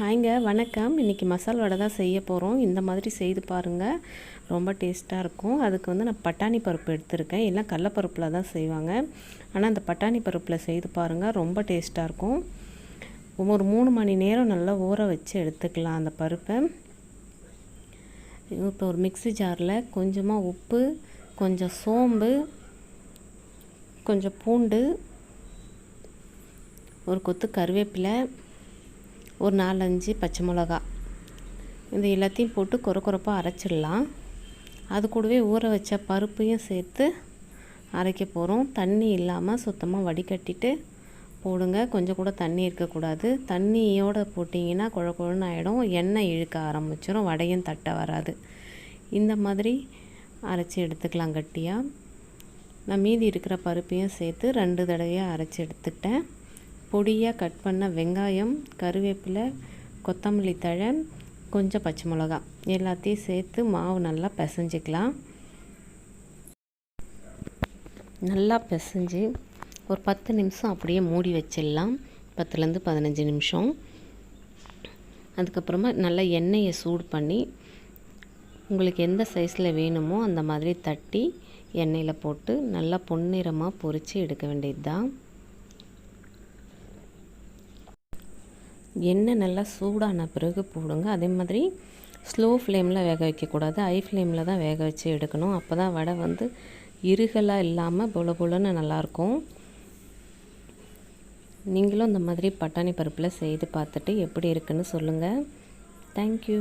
ஹாய்ங்க, வணக்கம். இன்றைக்கி மசால் வடை தான் செய்ய போகிறோம். இந்த மாதிரி செய்து பாருங்கள், ரொம்ப டேஸ்ட்டாக இருக்கும். அதுக்கு நான் பட்டாணி பருப்பு எடுத்திருக்கேன். எல்லாம் கடலப்பருப்பில் தான் செய்வாங்க. ஆனால் அந்த பட்டாணி பருப்பில் செய்து பாருங்கள், ரொம்ப டேஸ்ட்டாக இருக்கும். ஒரு 3 மணி நேரம் நல்லா ஊற வச்சு எடுத்துக்கலாம் அந்த பருப்பை. இப்போ ஒரு மிக்ஸி ஜாரில் கொஞ்சமாக உப்பு, கொஞ்சம் சோம்பு, கொஞ்சம் பூண்டு, ஒரு கொத்து கருவேப்பிலை, ஒரு 4-5 பச்சை மிளகா, இந்த எல்லாத்தையும் போட்டு கொரப்பாக அரைச்சிடலாம். அது கூடவே ஊற வச்ச பருப்பையும் சேர்த்து அரைக்க போகிறோம். தண்ணி இல்லாமல் சுத்தமாக வடிகட்டிட்டு போடுங்க. கொஞ்சம் கூட தண்ணி இருக்கக்கூடாது. தண்ணியோடு போட்டிங்கன்னா குழன்னு ஆகிடும், எண்ணெய் இழுக்க ஆரம்பிச்சிடும், வடையும் தட்ட வராது. இந்த மாதிரி அரைச்சி எடுத்துக்கலாம் கட்டியாக. நான் மீதி இருக்கிற பருப்பையும் சேர்த்து 2 தடவையாக அரைச்சி எடுத்துக்கிட்டேன். பொடியாக கட் பண்ண வெங்காயம், கருவேப்பிலை, கொத்தமல்லி தழை, கொஞ்சம் பச்சை மிளகா எல்லாத்தையும் சேர்த்து மாவு நல்லா பிசைஞ்சிக்கலாம். நல்லா பிசைஞ்சு ஒரு 10 நிமிஷம் அப்படியே மூடி வச்சிடலாம். 10லேருந்து 15 நிமிஷம். அதுக்கப்புறமா நல்லா எண்ணெயை சூடு பண்ணி உங்களுக்கு எந்த சைஸில் வேணுமோ அந்த மாதிரி தட்டி எண்ணெயில் போட்டு நல்லா பொன்னிறமாக பொரித்து எடுக்க வேண்டியது தான். எண்ணெய் நல்லா சூடான பிறகு போடுங்க. அதே மாதிரி ஸ்லோ ஃப்ளேமில் வேக வைக்கக்கூடாது, ஹை ஃப்ளேமில் தான் வேக வச்சு எடுக்கணும். அப்போ தான் வடை இருகலாக இல்லாமல் பொலன்னு நல்லாயிருக்கும். நீங்களும் இந்த மாதிரி பட்டாணி பருப்பில் செய்து பார்த்துட்டு எப்படி இருக்குன்னு சொல்லுங்கள். தேங்க்யூ.